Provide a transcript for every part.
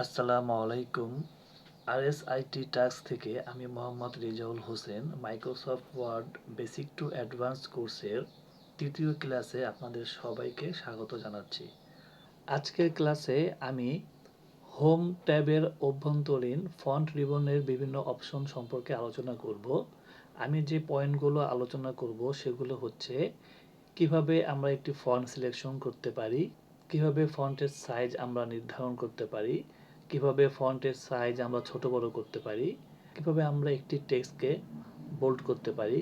আসসালামু আলাইকুম। আরএসআইটি টাস্ক থেকে আমি Mohammad Rezaul Hossain Microsoft Word basic to advance কোর্সের তৃতীয় ক্লাসে আপনাদের সবাইকে স্বাগত জানাচ্ছি। আজকের ক্লাসে আমি হোম ট্যাবের অভ্যন্তরীণ ফন্ট রিবনের বিভিন্ন অপশন সম্পর্কে আলোচনা করব। আমি যে পয়েন্টগুলো আলোচনা করব সেগুলো হচ্ছে কিভাবে আমরা একটি ফন্ট সিলেকশন করতে পারি, কিভাবে ফন্টের সাইজ আমরা নির্ধারণ করতে পারি, কিভাবে ফন্টের সাইজ আমরা ছোট বড় করতে পারি, কিভাবে আমরা একটি টেক্সটকে বোল্ড করতে পারি,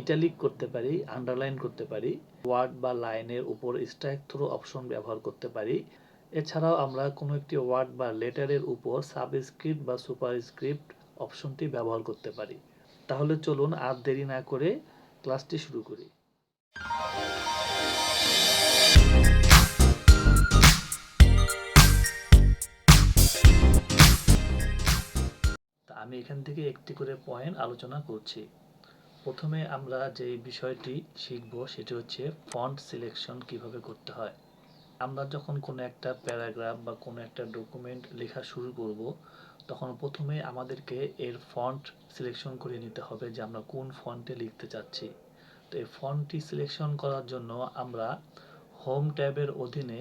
ইটালিক করতে পারি, আন্ডারলাইন করতে পারি, ওয়ার্ড বা লাইনের উপর স্ট্রাইক থ্রো অপশন ব্যবহার করতে পারি। এছাড়াও আমরা কোনো একটি ওয়ার্ড বা লেটারের উপর সাবস্ক্রিপ্ট বা সুপারস্ক্রিপ্ট অপশনটি ব্যবহার করতে পারি। তাহলে চলুন আর দেরি না করে ক্লাসটি শুরু করি। আমি এখান থেকে একটি করে পয়েন্ট আলোচনা করছি। প্রথমে আমরা যে বিষয়টি শিখব সেটি হচ্ছে ফন্ট সিলেকশন কিভাবে করতে হয়। আমরা যখন কোনো একটা প্যারাগ্রাফ বা কোনো একটা ডকুমেন্ট লেখা শুরু করব, তখন প্রথমে আমাদেরকে এর ফন্ট সিলেকশন করে নিতে হবে যে আমরা কোন ফন্টে লিখতে চাচ্ছি। তো এই ফন্টটি সিলেকশন করার জন্য আমরা হোম ট্যাবের অধীনে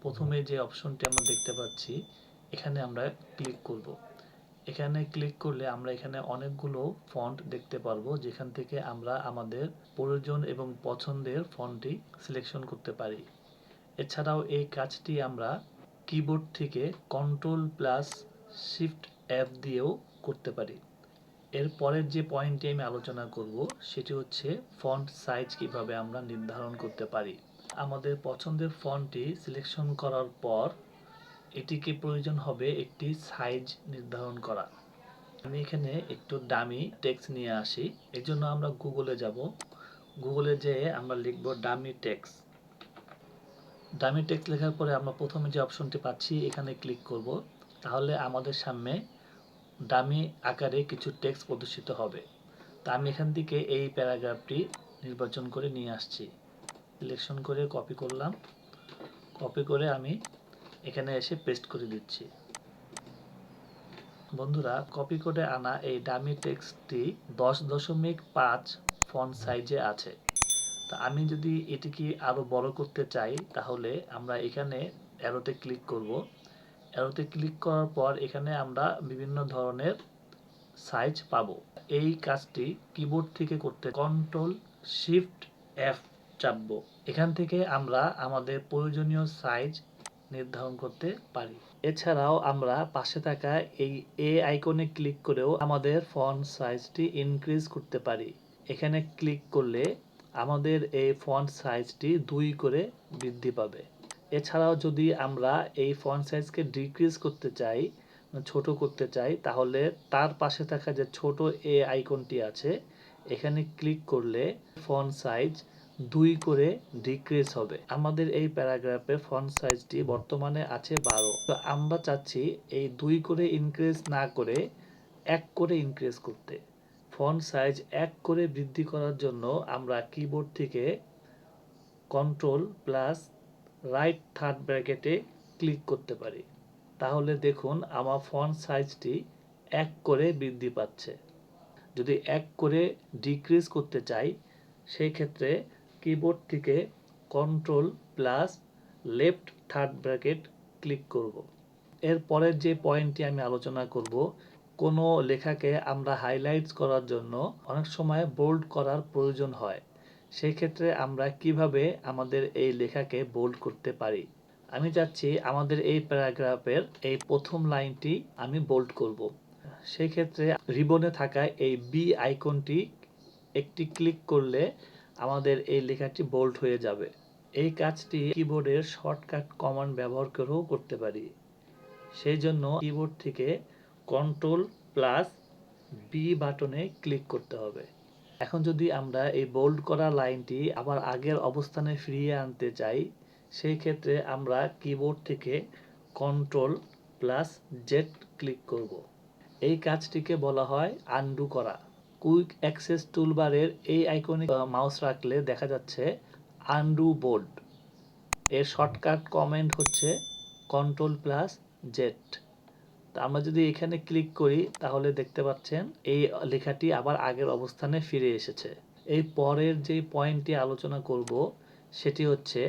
প্রথমে যে অপশনটি আমরা দেখতে পাচ্ছি এখানে আমরা ক্লিক করব। এখানে ক্লিক করলে আমরা এখানে অনেকগুলো ফন্ট দেখতে পারবো, যেখান থেকে আমরা আমাদের প্রয়োজন এবং পছন্দের ফন্টটি সিলেকশন করতে পারি। এছাড়াও এই কাজটি আমরা কিবোর্ড থেকে কন্ট্রোল প্লাস শিফট অ্যাপ দিয়েও করতে পারি। এর পরের যে পয়েন্টটি আমি আলোচনা করব সেটি হচ্ছে ফন্ট সাইজ কিভাবে আমরা নির্ধারণ করতে পারি। আমাদের পছন্দের ফন্টটি সিলেকশন করার পর এটিকে প্রয়োজন হবে একটি সাইজ নির্ধারণ করা। আমি এখানে একটু ডামি টেক্সট নিয়ে আসি। এর জন্য আমরা গুগলে যাব। গুগলে যেয়ে আমরা লিখব ডামি টেক্সট। ডামি টেক্সট লেখার পরে আমরা প্রথমে যে অপশনটি পাচ্ছি এখানে ক্লিক করব। তাহলে আমাদের সামনে ডামি আকারে কিছু টেক্সট প্রদর্শিত হবে। তা আমি এখান থেকে এই প্যারাগ্রাফটি নির্বাচন করে নিয়ে আসছি। সিলেকশন করে কপি করলাম। কপি করে আমি এখানে এসে পেস্ট করে দিচ্ছি। বন্ধুরা, কপি করে আনা এই ডামি টেক্সটটি 10.5 ফন্ট সাইজে আছে। তা আমি যদি এটিকে আরো বড় করতে চাই তাহলে আমরা এখানে অ্যারোতে ক্লিক করব। অ্যারোতে ক্লিক করার পর এখানে আমরা বিভিন্ন ধরনের সাইজ পাবো। এই কাজটি কিবোর্ড থেকে করতে কন্ট্রোল শিফট এফ চাপবো। এখান থেকে আমরা আমাদের প্রয়োজনীয় সাইজ নির্ধারণ করতে পারি। এছাড়াও আমরা পাশে থাকা এই এ আইকনে ক্লিক করেও আমাদের ফন্ট সাইজটি ইনক্রিজ করতে পারি। এখানে ক্লিক করলে আমাদের এই ফন্ট সাইজটি 2 করে বৃদ্ধি পাবে। এছাড়াও যদি আমরা এই ফন্ট সাইজকে ডিক্রিজ করতে চাই, ছোট করতে চাই, তাহলে তার পাশে থাকা যে ছোট এ আইকনটি আছে এখানে ক্লিক করলে ফন্ট সাইজ 2 করে ডিক্রিজ হবে। আমাদের এই প্যারাগ্রাফের ফন্ট সাইজটি বর্তমানে আছে 12। তো আমরা চাচ্ছি এই 2 করে ইনক্রিজ না করে 1 করে ইনক্রিজ করতে। ফন্ট সাইজ 1 করে বৃদ্ধি করার জন্য আমরা কিবোর্ড থেকে কন্ট্রোল প্লাস রাইট থার্ড ব্র্যাকেটে ক্লিক করতে পারি। তাহলে দেখুন আমার ফন্ট সাইজটি 1 করে বৃদ্ধি পাচ্ছে। যদি 1 করে ডিক্রিজ করতে চাই সেই ক্ষেত্রে কিবোর্ড থেকে control plus left third bracket click করব। এর পরের যে পয়েন্টটি আমি আলোচনা করব, কোনো লেখাকে আমরা হাইলাইটস করার জন্য অনেক সময় বোল্ড করার প্রয়োজন হয়। সেই ক্ষেত্রে আমরা কিভাবে আমাদের এই লেখাকে বোল্ড করতে পারি। আমি চাচ্ছি আমাদের এই প্যারাগ্রাফের এই প্রথম লাইনটি আমি বোল্ড করব। সেই ক্ষেত্রে রিবনে থাকা এই বি আইকনটি একটি ক্লিক করলে আমাদের এই লেখাটি বোল্ড হয়ে যাবে। এই কাজটি কিবোর্ডের শর্টকাট কমান্ড ব্যবহার করেও করতে পারি। সেই জন্য কিবোর্ড থেকে কন্ট্রোল প্লাস বি বাটনে ক্লিক করতে হবে। এখন যদি আমরা এই বোল্ড করা লাইনটি আবার আগের অবস্থানে ফিরিয়ে আনতে চাই সেই ক্ষেত্রে আমরা কিবোর্ড থেকে কন্ট্রোল প্লাস জেড ক্লিক করব। এই কাজটিকে বলা হয় আনডু করা। কুইক অ্যাক্সেস টুলবারের এই আইকনে মাউস রাখলে দেখা যাচ্ছে আনডু বোল্ড। এর শর্টকাট কমান্ড হচ্ছে কন্ট্রোল প্লাস জেড। তো আমরা যদি এখানে ক্লিক করি তাহলে দেখতে পাচ্ছেন এই লেখাটি আবার আগের অবস্থানে ফিরে এসেছে। এই পরের যে পয়েন্টটি আলোচনা করব সেটি হচ্ছে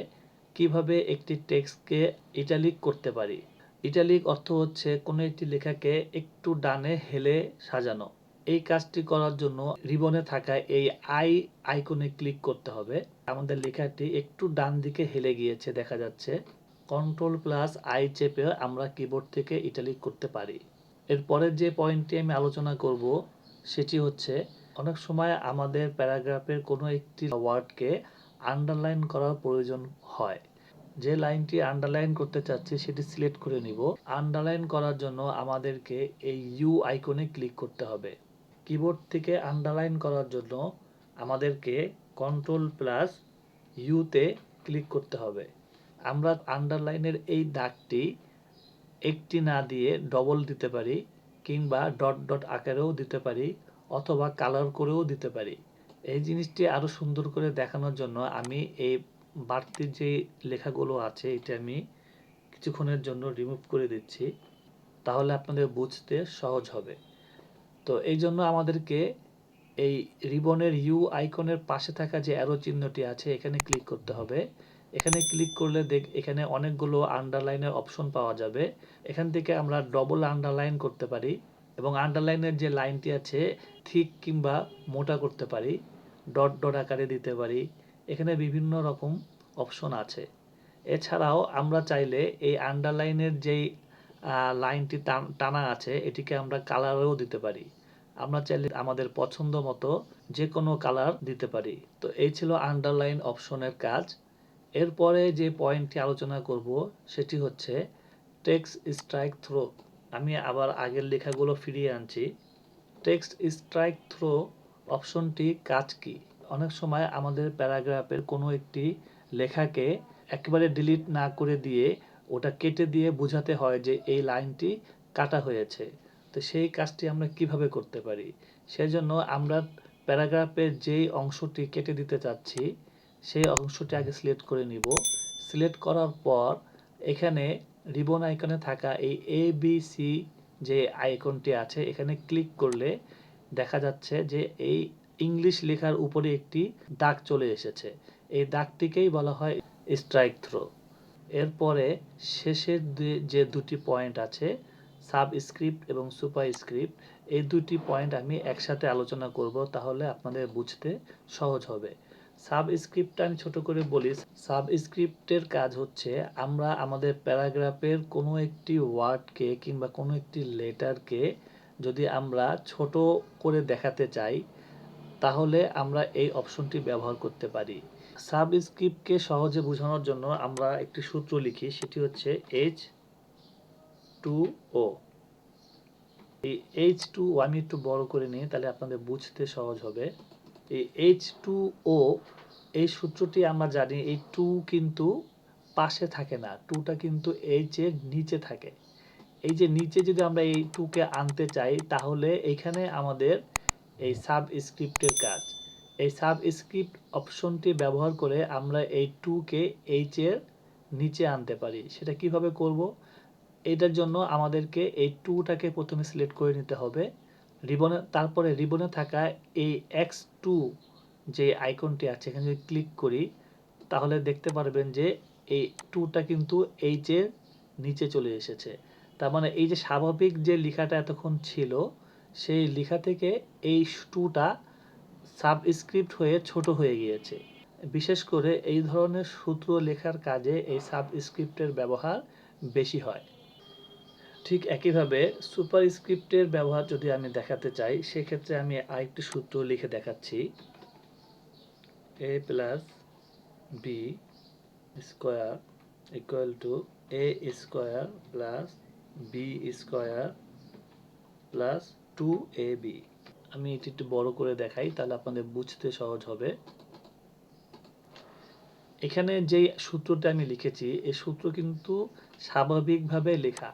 কিভাবে একটি টেক্সটকে ইটালিক করতে পারি। ইটালিক অর্থ হচ্ছে কোনো একটি লেখাকে একটু ডানে হেলে সাজানো। এই কাজটি করার জন্য রিবনে থাকা এই আইকনে ক্লিক করতে হবে। আমাদের লেখাটি একটু ডান দিকে হেলে গিয়েছে দেখা যাচ্ছে। কন্ট্রোল+আই চেপে আমরা কিবোর্ড থেকে ইটালিক করতে পারি। এরপরের যে পয়েন্টটি আমি আলোচনা করব সেটি হচ্ছে অনেক সময় আমাদের প্যারাগ্রাফের কোনো একটি ওয়ার্ডকে আন্ডারলাইন করার প্রয়োজন হয়। যে লাইনটি আন্ডারলাইন করতে চাচ্ছি সেটি সিলেক্ট করে নিব। আন্ডারলাইন করার জন্য আমাদেরকে এই ইউ আইকনে ক্লিক করতে হবে। কিবোর্ড থেকে আন্ডারলাইন করার জন্য আমাদেরকে কন্ট্রোল+ইউতে ক্লিক করতে হবে। আমরা আন্ডারলাইনের এই দাগটি একটি না দিয়ে ডবল দিতে পারি কিংবা ডট ডট আকারেও দিতে পারি অথবা কালার করেও দিতে পারি। এই জিনিসটি আরও সুন্দর করে দেখানোর জন্য আমি এই বাড়তি যে লেখাগুলো আছে এটা আমি কিছুক্ষণের জন্য রিমুভ করে দিচ্ছি, তাহলে আপনাদের বুঝতে সহজ হবে। তো এই জন্য আমাদেরকে এই রিবনের ইউ আইকনের পাশে থাকা যে অ্যারো চিহ্নটি আছে এখানে ক্লিক করতে হবে। এখানে ক্লিক করলে এখানে অনেকগুলো আন্ডারলাইনের অপশন পাওয়া যাবে। এখান থেকে আমরা ডবল আন্ডারলাইন করতে পারি এবং আন্ডারলাইনের যে লাইনটি আছে থিক কিংবা মোটা করতে পারি, ডট ডট আকারে দিতে পারি। এখানে বিভিন্ন রকম অপশন আছে। এছাড়াও আমরা চাইলে এই আন্ডারলাইনের যেই লাইনটি টানা আছে এটিকে আমরা কালারেও দিতে পারি। আমরা চাইলে আমাদের পছন্দ মতো যে কোনো কালার দিতে পারি। তো এই ছিল আন্ডারলাইন অপশনের কাজ। এরপরে যে পয়েন্টটি আলোচনা করব সেটি হচ্ছে টেক্সট স্ট্রাইক থ্রো। আমি আবার আগের লেখাগুলো ফিরিয়ে আনছি। টেক্সট স্ট্রাইক থ্রো অপশনটি কাজ কি? অনেক সময় আমাদের প্যারাগ্রাফের কোনো একটি লেখাকে একেবারে ডিলিট না করে দিয়ে ওটা কেটে দিয়ে বোঝাতে হয় যে এই লাইনটি কাটা হয়েছে। তো সেই কাজটি আমরা কিভাবে করতে পারি? সেজন্য আমরা প্যারাগ্রাফের যেই অংশটি কেটে দিতে চাচ্ছি সেই অংশটি আগে সিলেক্ট করে নিব। সিলেক্ট করার পর এখানে রিবন আইকনে থাকা এই ABC যে আইকনটি আছে এখানে ক্লিক করলে দেখা যাচ্ছে যে এই ইংলিশ লেখার উপরে একটি দাগ চলে এসেছে। এই দাগটিকেই বলা হয় স্ট্রাইক থ্রো। এরপরে শেষের যে দুটি পয়েন্ট আছে সাবস্ক্রিপ্ট এবং সুপারস্ক্রিপ্ট, এই দুটি পয়েন্ট আমি একসাথে আলোচনা করব, তাহলে আপনাদের বুঝতে সহজ হবে। সাবস্ক্রিপ্টটা আমি ছোট করে বলি। সাবস্ক্রিপ্টের কাজ হচ্ছে আমরা আমাদের প্যারাগ্রাফের কোনো একটি ওয়ার্ডকে কিংবা কোনো একটি লেটারকে যদি আমরা ছোট করে দেখাতে চাই তাহলে আমরা এই অপশনটি ব্যবহার করতে পারি। সাবস্ক্রিপ্টকে সহজে বোঝানোর জন্য আমরা একটি সূত্র লিখি, সেটি হচ্ছে H2O। এই H2O আমি একটু বড় করে নিই তাহলে আপনাদের বুঝতে সহজ হবে। এই H2O এই সূত্রটি আমরা জানি এই 2 কিন্তু পাশে থাকে না, 2টা কিন্তু H এর নিচে থাকে। এই যে নিচে যদি আমরা এই 2কে আনতে চাই তাহলে এইখানে আমাদের এই সাবস্ক্রিপ্টের কাজ। এই সাবস্ক্রিপ্ট অপশনটি ব্যবহার করে আমরা এই 2কে H এর নিচে আনতে পারি। সেটা কিভাবে করব? এটার জন্য আমাদেরকে এই 2টাকে প্রথমে সিলেক্ট করে নিতে হবে। তারপরে রিবনে থাকা এই X2 যে আইকনটি আছে এখানে যদি ক্লিক করি তাহলে দেখতে পারবেন যে এই 2টা কিন্তু H এর নিচে চলে এসেছে। তার মানে এই যে স্বাভাবিক যে লেখাটা এতক্ষণ ছিল সেই লেখা থেকে এই 2টা সাবস্ক্রিপ্ট হয়ে ছোট হয়ে গিয়েছে। বিশেষ করে এই ধরনের সূত্র লেখার কাজে এই সাবস্ক্রিপ্টের ব্যবহার বেশি হয়। ঠিক একইভাবে সুপারস্ক্রিপ্টের ব্যবহার যদি আমি দেখাতে চাই সেক্ষেত্রে আমি আরেকটি সূত্র লিখে দেখাচ্ছি। a+b² = a²+b² + 2ab। আমি এটি একটু বড় করে দেখাই তাহলে আপনাদের বুঝতে সহজ হবে। এখানে যে সূত্রটা আমি লিখেছি এই সূত্র কিন্তু স্বাভাবিকভাবে লেখা,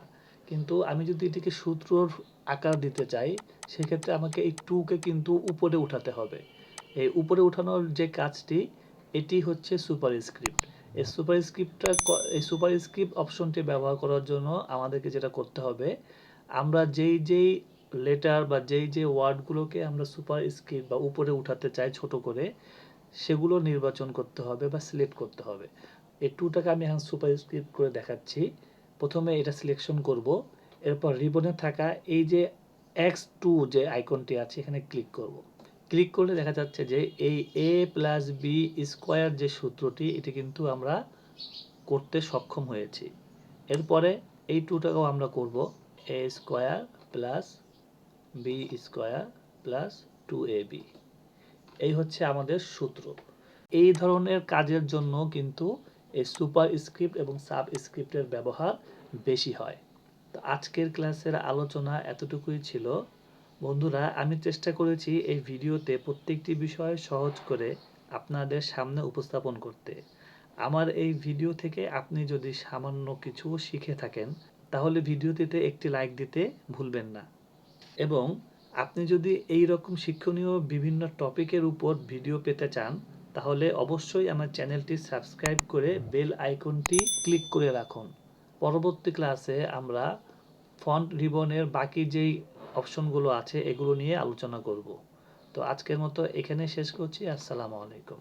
কিন্তু আমি যদি এটিকে সূত্রর আকার দিতে চাই সেক্ষেত্রে আমাকে এই 2কে কিন্তু উপরে উঠাতে হবে। এই উপরে উঠানোর যে কাজটি এটি হচ্ছে সুপারস্ক্রিপ্ট। এই সুপারস্ক্রিপ্ট অপশনটি ব্যবহার করার জন্য আমাদেরকে যেটা করতে হবে আমরা যেই লেটার বা যেই ওয়ার্ডগুলোকে আমরা সুপারস্ক্রিপ্ট বা উপরে উঠাতে চাই ছোট করে, সেগুলো নির্বাচন করতে হবে বা সিলেক্ট করতে হবে। এই টুটাকে আমি এখন সুপারস্ক্রিপ্ট করে দেখাচ্ছি। প্রথমে এটা সিলেকশন করব, এরপর রিবনে থাকা এই যে X2 যে আইকনটি আছে এখানে ক্লিক করব। ক্লিক করলে দেখা যাচ্ছে যে এই a+b² যে সূত্রটি এটি কিন্তু আমরা করতে সক্ষম হয়েছি। এরপরে এই টুটাকেও আমরা করব, a² + b² + 2ab। এই হচ্ছে আমাদের সূত্র। এই ধরনের কাজের জন্য কিন্তু এই সুপারস্ক্রিপ্ট এবং সাবস্ক্রিপ্টের ব্যবহার বেশি হয়। তো আজকের ক্লাসের আলোচনা এতটুকুই ছিল। বন্ধুরা, আমি চেষ্টা করেছি এই ভিডিওতে প্রত্যেকটি বিষয় সহজ করে আপনাদের সামনে উপস্থাপন করতে। আমার এই ভিডিও থেকে আপনি যদি সামান্য কিছু শিখে থাকেন তাহলে ভিডিওটিতে একটি লাইক দিতে ভুলবেন না। এবং আপনি যদি এই রকম শিক্ষণীয় বিভিন্ন টপিকের উপর ভিডিও পেতে চান তাহলে অবশ্যই আমার চ্যানেলটি সাবস্ক্রাইব করে বেল আইকনটি ক্লিক করে রাখুন। পরবর্তী ক্লাসে আমরা ফন্ট রিবনের বাকি যেই অপশনগুলো আছে এগুলো নিয়ে আলোচনা করব। তো আজকের মতো এখানে শেষ করছি। আসসালামু আলাইকুম।